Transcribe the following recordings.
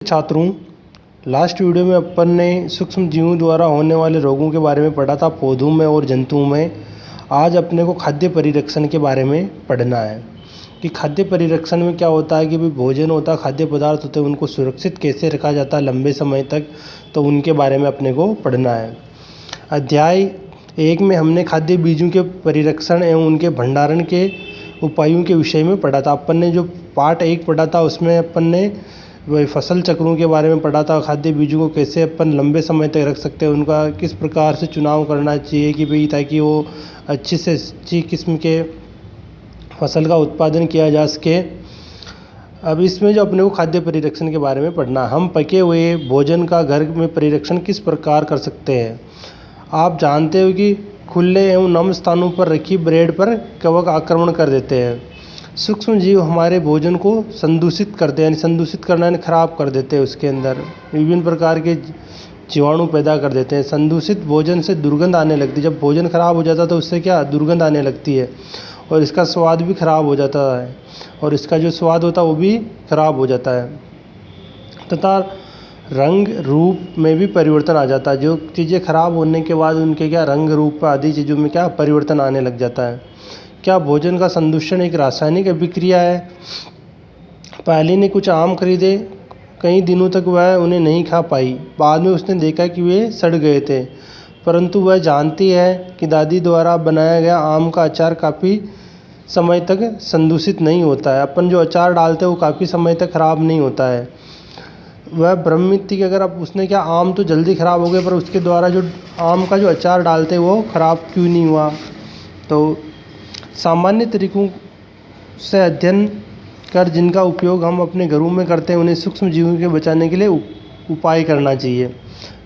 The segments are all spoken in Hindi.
छात्रों, लास्ट वीडियो में अपन ने सूक्ष्म जीवों द्वारा होने वाले रोगों के बारे में पढ़ा था, पौधों में और जंतुओं में। आज अपने को खाद्य परिरक्षण के बारे में पढ़ना है कि खाद्य परिरक्षण में क्या होता है कि भाई भोजन होता है, खाद्य पदार्थ होते हैं, उनको सुरक्षित कैसे रखा जाता है लंबे समय तक, तो उनके बारे में अपने को पढ़ना है। अध्याय 1 में हमने खाद्य बीजों के परिरक्षण एवं उनके भंडारण के उपायों के विषय में पढ़ा था। अपन ने जो पार्ट 1 पढ़ा था उसमें अपन ने वही फसल चक्रों के बारे में पढ़ा था, खाद्य बीजों को कैसे अपन लंबे समय तक रख सकते हैं, उनका किस प्रकार से चुनाव करना चाहिए कि भाई ताकि वो अच्छी से अच्छी किस्म के फसल का उत्पादन किया जा सके। अब इसमें जो अपने को खाद्य परिरक्षण के बारे में पढ़ना, हम पके हुए भोजन का घर में परिरक्षण किस प्रकार कर सकते हैं। आप जानते हो कि खुले एवं नम स्थानों पर रखी ब्रेड पर कवक आक्रमण कर देते हैं। सूक्ष्म जीव हमारे भोजन को संदूषित करते हैं, यानी संदूषित करना यानी खराब कर देते हैं, उसके अंदर विभिन्न प्रकार के जीवाणु पैदा कर देते हैं। संदूषित भोजन से दुर्गंध आने लगती है। जब भोजन खराब हो जाता है तो उससे क्या दुर्गंध आने लगती है और इसका स्वाद भी खराब हो जाता है, और इसका जो स्वाद होता है वो भी खराब हो जाता है तथा रंग रूप में भी परिवर्तन आ जाता है। जो चीज़ें खराब होने के बाद उनके क्या रंग रूप आदि चीज़ों में क्या परिवर्तन आने लग जाता है। क्या भोजन का संदूषण एक रासायनिक अभिक्रिया है। पहली ने कुछ आम खरीदे, कई दिनों तक वह उन्हें नहीं खा पाई। बाद में उसने देखा कि वे सड़ गए थे, परंतु वह जानती है कि दादी द्वारा बनाया गया आम का अचार काफ़ी समय तक संदूषित नहीं होता है। अपन जो अचार डालते हैं वो काफ़ी समय तक खराब नहीं होता है। वह भ्रमित थी कि अगर अब उसने क्या आम तो जल्दी ख़राब हो गए, पर उसके द्वारा जो आम का जो अचार डालते हैं वो ख़राब क्यों नहीं हुआ। तो सामान्य तरीकों से अध्ययन कर जिनका उपयोग हम अपने घरों में करते हैं, उन्हें सूक्ष्म जीवों के बचाने के लिए उपाय करना चाहिए।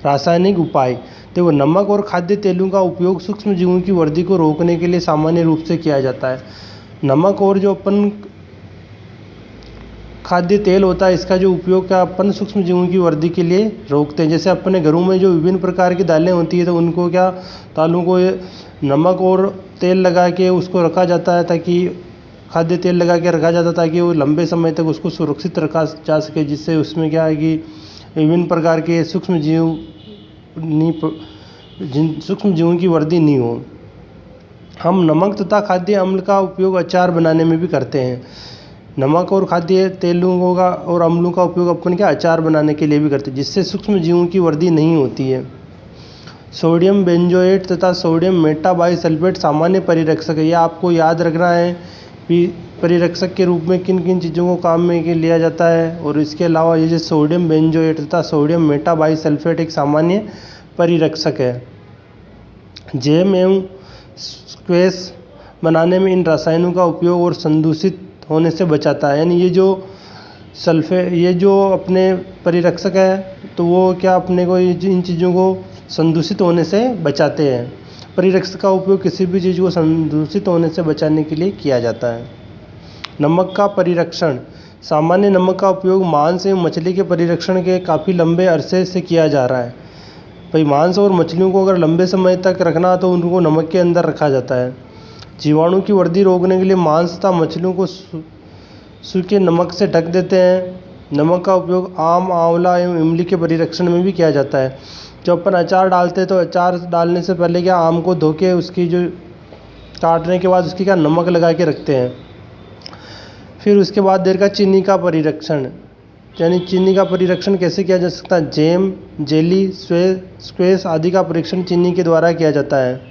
रासायनिक उपाय, देखो नमक और खाद्य तेलों का उपयोग सूक्ष्म जीवों की वृद्धि को रोकने के लिए सामान्य रूप से किया जाता है। नमक और जो अपन खाद्य तेल होता है, इसका जो उपयोग क्या अपन सूक्ष्म जीवों की वृद्धि के लिए रोकते हैं। जैसे अपने घरों में जो विभिन्न प्रकार की दालें होती है तो उनको क्या दालों को नमक और तेल लगा के उसको रखा जाता है, ताकि खाद्य तेल लगा के रखा जाता है ताकि वो लंबे समय तक उसको सुरक्षित रखा जा सके, जिससे उसमें क्या है कि विभिन्न प्रकार के सूक्ष्म जीवों की वृद्धि नहीं हो। हम नमक तथा खाद्य अम्ल का उपयोग अचार बनाने में भी करते हैं। नमक और खाद्य तेलों का और अम्लों का उपयोग अपन क्या अचार बनाने के लिए भी करते हैं, जिससे सूक्ष्म जीवों की वृद्धि नहीं होती है। सोडियम बेंजोएट तथा सोडियम मेटाबाइसल्फेट सामान्य परिरक्षक है। यह आपको याद रखना है कि परिरक्षक के रूप में किन किन चीज़ों को काम में लिया जाता है। और इसके अलावा ये जो सोडियम बेंजोएट तथा सोडियम मेटाबाइसल्फेट एक सामान्य परिरक्षक है। जैम एवं स्क्वैश बनाने में इन रसायनों का उपयोग और संदूषित होने से बचाता है। यानी ये जो अपने परिरक्षक है तो वो क्या अपने को इन चीज़ों को संदूषित होने से बचाते हैं। परिरक्षक का उपयोग किसी भी चीज़ को संदूषित होने से बचाने के लिए किया जाता है। नमक का परिरक्षण, सामान्य नमक का उपयोग मांस एवं मछली के परिरक्षण के काफ़ी लंबे अरसे से किया जा रहा है। भाई मांस और मछलियों को अगर लंबे समय तक रखना तो उनको नमक के अंदर रखा जाता है। जीवाणु की वृद्धि रोकने के लिए मांस तथा मछलियों को सूखे नमक से ढक देते हैं। नमक का उपयोग आम, आंवला एवं इमली के परिरक्षण में भी किया जाता है। जब अपन अचार डालते हैं तो अचार डालने से पहले क्या आम को धो के उसकी जो काटने के बाद उसकी क्या नमक लगा के रखते हैं। फिर उसके बाद देर का चीनी का परिरक्षण, यानी चीनी का परिरक्षण कैसे किया जा सकता है। जैम, जेली, स्क्वैश आदि का परीक्षण चीनी के द्वारा किया जाता है।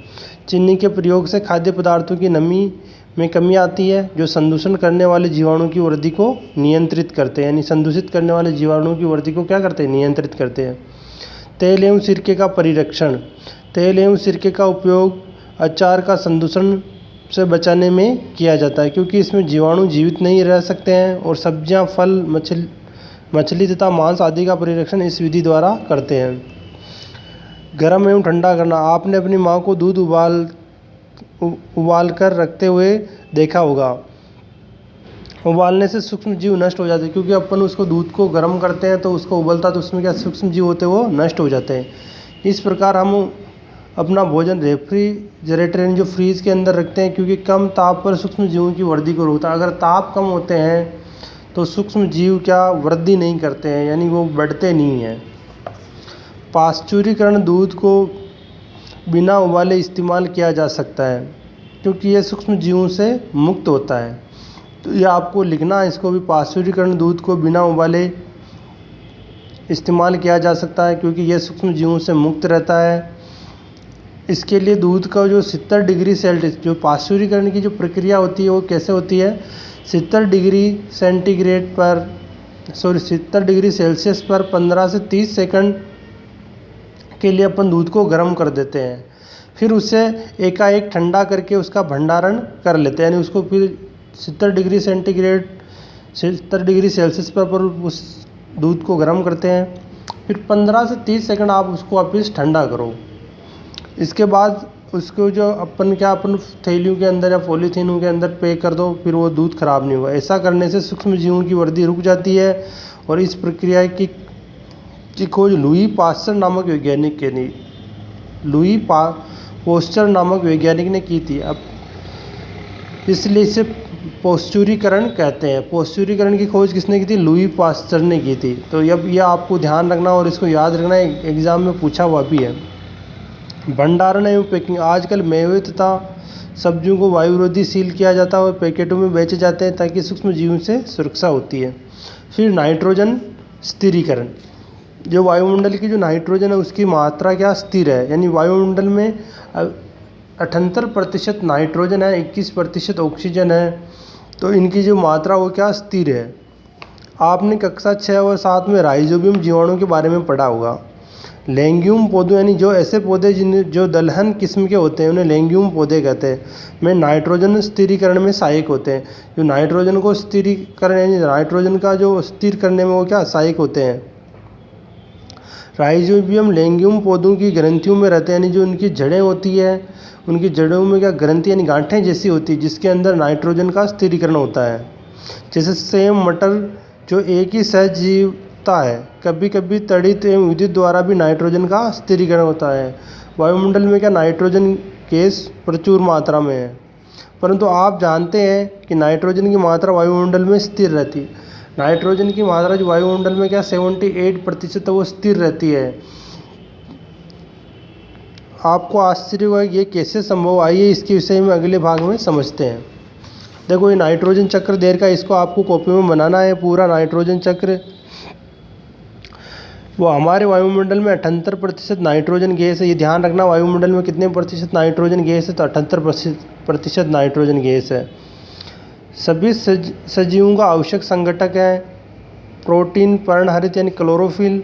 चीनी के प्रयोग से खाद्य पदार्थों की नमी में कमी आती है, जो संदूषण करने वाले जीवाणु की वृद्धि को नियंत्रित करते हैं। यानी संदूषित करने वाले जीवाणु की वृद्धि को क्या करते हैं, नियंत्रित करते हैं। तेल एवं सिरके का परिरक्षण, तेल एवं सिरके का उपयोग अचार का संदूषण से बचाने में किया जाता है, क्योंकि इसमें जीवाणु जीवित नहीं रह सकते हैं। और सब्जियां, फल, मछली तथा मांस आदि का परिरक्षण इस विधि द्वारा करते हैं। गर्म एवं ठंडा करना, आपने अपनी माँ को दूध उबाल कर रखते हुए देखा होगा। उबालने से सूक्ष्म जीव नष्ट हो जाते हैं, क्योंकि अपन उसको दूध को गर्म करते हैं तो उसको उबलता तो उसमें क्या सूक्ष्म जीव होते हैं वो नष्ट हो जाते हैं। इस प्रकार हम अपना भोजन रेफ्रिजरेटर यानी जो फ्रीज के अंदर रखते हैं, क्योंकि कम ताप पर सूक्ष्म जीवों की वृद्धि को रोकता है। अगर ताप कम होते हैं तो सूक्ष्म जीव क्या वृद्धि नहीं करते हैं, यानी वो बढ़ते नहीं हैं। पाश्चुरीकरण दूध को बिना उबाले इस्तेमाल किया जा सकता है क्योंकि यह सूक्ष्म जीवों से मुक्त होता है। तो यह आपको लिखना है इसको भी, पाश्चुरीकरण दूध को बिना उबाले इस्तेमाल किया जा सकता है क्योंकि यह सूक्ष्म जीवों से मुक्त रहता है। इसके लिए दूध का जो 70 डिग्री सेल्सियस, जो पाश्चुरीकरण की जो प्रक्रिया होती है वो कैसे होती है, 70 डिग्री सेंटीग्रेड पर 70 डिग्री सेल्सियस पर 15 से 30 सेकंड के लिए अपन दूध को गर्म कर देते हैं। फिर उसे एकाएक ठंडा करके उसका भंडारण कर लेते हैं, यानी उसको फिर 70 डिग्री सेल्सियस पर उस दूध को गर्म करते हैं। फिर 15 से 30 सेकंड आप उसको वापस ठंडा करो। इसके बाद उसको जो अपन थैलियों के अंदर या पॉलीथीनों के अंदर पैक कर दो, फिर वो दूध खराब नहीं होगा। ऐसा करने से सूक्ष्म जीवों की वृद्धि रुक जाती है और इस प्रक्रिया की खोज लुई पास्चर नामक वैज्ञानिक ने की थी। अब इसलिए इसे पाश्चुरीकरण कहते हैं। पाश्चुरीकरण की खोज किसने की थी, लुई पास्चर ने की थी। तो अब यह आपको ध्यान रखना और इसको याद रखना, एग्जाम में पूछा हुआ भी है। भंडारण एवं पैकिंग, आजकल मेवे तथा सब्जियों को वायुरोधी सील किया जाता है और पैकेटों में बेचे जाते हैं ताकि सूक्ष्म जीवों से सुरक्षा होती है। फिर नाइट्रोजन स्थिरीकरण, जो वायुमंडल की जो नाइट्रोजन है उसकी मात्रा क्या स्थिर है, यानी वायुमंडल में 78% नाइट्रोजन है, 21% ऑक्सीजन है, तो इनकी जो मात्रा वो क्या स्थिर है। आपने कक्षा 6 और 7 में राइजोबियम जीवाणु के बारे में पढ़ा होगा। लेग्यूम पौधे, यानी जो ऐसे पौधे जो दलहन किस्म के होते हैं उन्हें लेग्यूम पौधे कहते हैं, में नाइट्रोजन स्थिरीकरण में सहायक होते हैं। जो नाइट्रोजन को स्थिरीकरण, यानी नाइट्रोजन का जो स्थिर करने में वो क्या सहायक होते हैं। राइजोबियम लेग्यूम पौधों की ग्रंथियों में रहते हैं, यानी जो उनकी जड़ें होती है उनकी जड़ों में क्या ग्रंथि यानी गांठें जैसी होती है जिसके अंदर नाइट्रोजन का स्थिरीकरण होता है। जैसे सेम मटर जो एक ही सहजीवता है, कभी कभी तड़ित एवं विद्युत द्वारा भी नाइट्रोजन का स्थिरीकरण होता है। वायुमंडल में क्या नाइट्रोजन गैस प्रचुर मात्रा में है, परंतु आप जानते हैं कि नाइट्रोजन की मात्रा वायुमंडल में स्थिर रहती है। नाइट्रोजन की मात्रा जो वायुमंडल में क्या 78% वो स्थिर रहती है। आपको आश्चर्य होगा ये कैसे संभव, आइए इसके विषय में अगले भाग में समझते हैं। देखो ये नाइट्रोजन चक्र देर का, इसको आपको कॉपी में बनाना है। पूरा नाइट्रोजन चक्र वो हमारे वायुमंडल में 78% नाइट्रोजन गैस है। ये ध्यान रखना, वायुमंडल में कितने प्रतिशत नाइट्रोजन गैस है, तो 78% नाइट्रोजन गैस है। सभी सजीवों का आवश्यक संघटक है। प्रोटीन, पर्णहरित यानी क्लोरोफिल,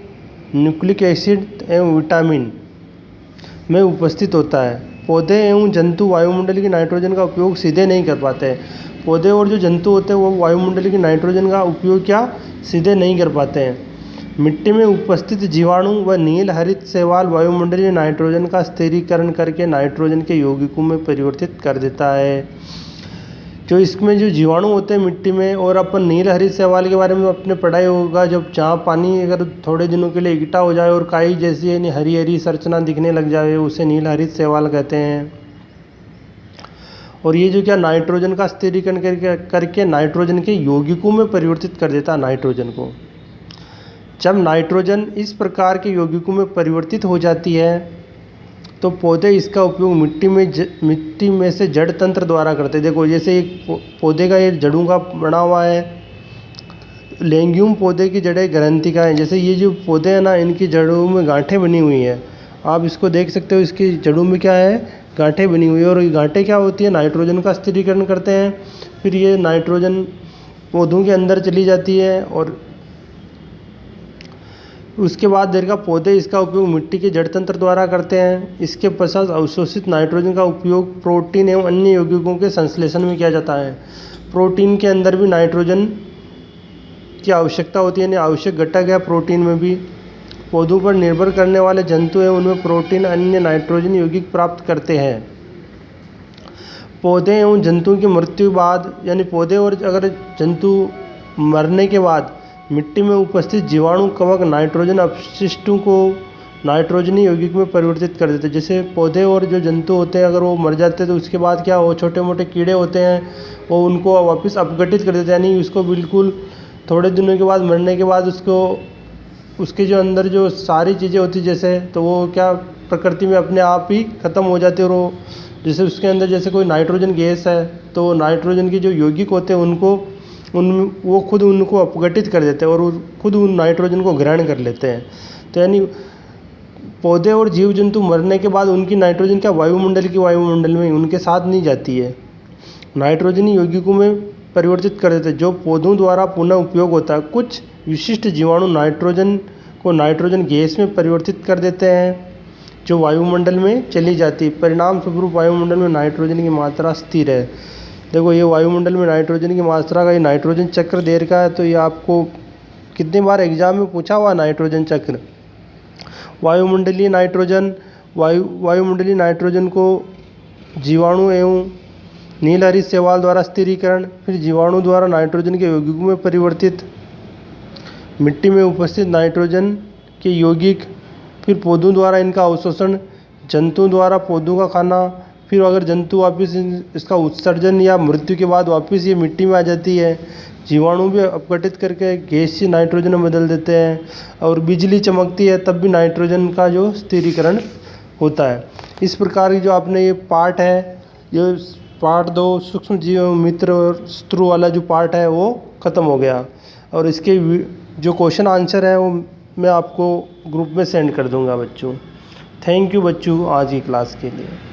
न्यूक्लिक एसिड एवं विटामिन में उपस्थित होता है। पौधे एवं जंतु वायुमंडल की नाइट्रोजन का उपयोग सीधे नहीं कर पाते। पौधे और जो जंतु होते हैं वो वायुमंडल की नाइट्रोजन का उपयोग क्या सीधे नहीं कर पाते हैं। मिट्टी में उपस्थित जीवाणु व नील हरित शैवाल वायुमंडलीय नाइट्रोजन का स्थिरीकरण करके नाइट्रोजन के यौगिकों में परिवर्तित कर देता है। जो इसमें जो जीवाणु होते हैं मिट्टी में, और अपन नील हरित शैवाल के बारे में अपने पढ़ाई होगा, जब जहाँ पानी अगर थोड़े दिनों के लिए इकट्ठा हो जाए और काई जैसी यानी हरी हरी संरचना दिखने लग जाए उसे नील हरित शैवाल कहते हैं। और ये जो क्या नाइट्रोजन का स्थिरीकरण करके नाइट्रोजन के यौगिकों में परिवर्तित कर देता है नाइट्रोजन को। जब नाइट्रोजन इस प्रकार के यौगिकों में परिवर्तित हो जाती है तो पौधे इसका उपयोग मिट्टी में से जड़ तंत्र द्वारा करते हैं। देखो जैसे एक पौधे का ये जड़ों का बना हुआ है, लेग्यूम पौधे की जड़ें ग्रंथिका है। जैसे ये जो पौधे हैं ना, इनकी जड़ों में गांठें बनी हुई हैं, आप इसको देख सकते हो। इसकी जड़ों में क्या है, गांठें बनी हुई है, और ये गांठें क्या होती है, नाइट्रोजन का स्थिरीकरण करते हैं। फिर ये नाइट्रोजन पौधों के अंदर चली जाती है और उसके बाद देर का पौधे इसका उपयोग मिट्टी के जड़ तंत्र द्वारा करते हैं। इसके पश्चात अवशोषित नाइट्रोजन का उपयोग प्रोटीन एवं अन्य यौगिकों के संश्लेषण में किया जाता है। प्रोटीन के अंदर भी नाइट्रोजन की आवश्यकता होती है, यानी आवश्यक घटक है प्रोटीन में भी। पौधों पर निर्भर करने वाले जंतु हैं, उनमें प्रोटीन अन्य नाइट्रोजन यौगिक प्राप्त करते हैं। पौधे एवं जंतुओं की मृत्यु बाद, यानी पौधे और अगर जंतु मरने के बाद मिट्टी में उपस्थित जीवाणु कवक नाइट्रोजन अपशिष्टों को नाइट्रोजनी यौगिक में परिवर्तित कर देते हैं। जैसे पौधे और जो जंतु होते हैं अगर वो मर जाते हैं तो उसके बाद क्या, वो छोटे मोटे कीड़े होते हैं वो उनको वापस अपघटित कर देते हैं, यानी उसको बिल्कुल थोड़े दिनों के बाद मरने के बाद उसके जो अंदर जो सारी चीज़ें होती जैसे, तो वो क्या प्रकृति में अपने आप ही ख़त्म हो जाती है। और वो जैसे उसके अंदर जैसे कोई नाइट्रोजन गैस है, तो नाइट्रोजन के जो यौगिक होते हैं वो खुद उनको अपघटित कर देते हैं और वो खुद उन नाइट्रोजन को ग्रहण कर लेते हैं। तो यानी पौधे और जीव जंतु मरने के बाद उनकी नाइट्रोजन क्या वायुमंडल में उनके साथ नहीं जाती है, नाइट्रोजन यौगिकों में परिवर्तित कर देते हैं, जो पौधों द्वारा पुनः उपयोग होता है। कुछ विशिष्ट जीवाणु नाइट्रोजन गैस में परिवर्तित कर देते हैं, जो वायुमंडल में चली जाती है। परिणाम स्वरूप वायुमंडल में नाइट्रोजन की मात्रा स्थिर है। देखो, ये वायुमंडल में नाइट्रोजन की मात्रा का ये नाइट्रोजन चक्र दे रखा है। तो ये आपको कितनी बार एग्जाम में पूछा हुआ नाइट्रोजन चक्र। वायुमंडलीय नाइट्रोजन को जीवाणु एवं नीलहरित शैवाल द्वारा स्थिरीकरण, फिर जीवाणु द्वारा नाइट्रोजन के यौगिकों में परिवर्तित, मिट्टी में उपस्थित नाइट्रोजन के यौगिक, फिर पौधों द्वारा इनका अवशोषण, जंतुओं द्वारा पौधों का खाना, फिर अगर जंतु वापस इसका उत्सर्जन या मृत्यु के बाद वापस ये मिट्टी में आ जाती है। जीवाणु भी अपघटित करके गैसीय नाइट्रोजन में बदल देते हैं, और बिजली चमकती है तब भी नाइट्रोजन का जो स्थिरीकरण होता है। इस प्रकार की जो आपने ये पार्ट है, ये पार्ट 2 सूक्ष्म जीव मित्र और शत्रु वाला जो पार्ट है वो ख़त्म हो गया। और इसके जो क्वेश्चन आंसर है वो मैं आपको ग्रुप में सेंड कर दूंगा बच्चों। थैंक यू बच्चों आज की क्लास के लिए।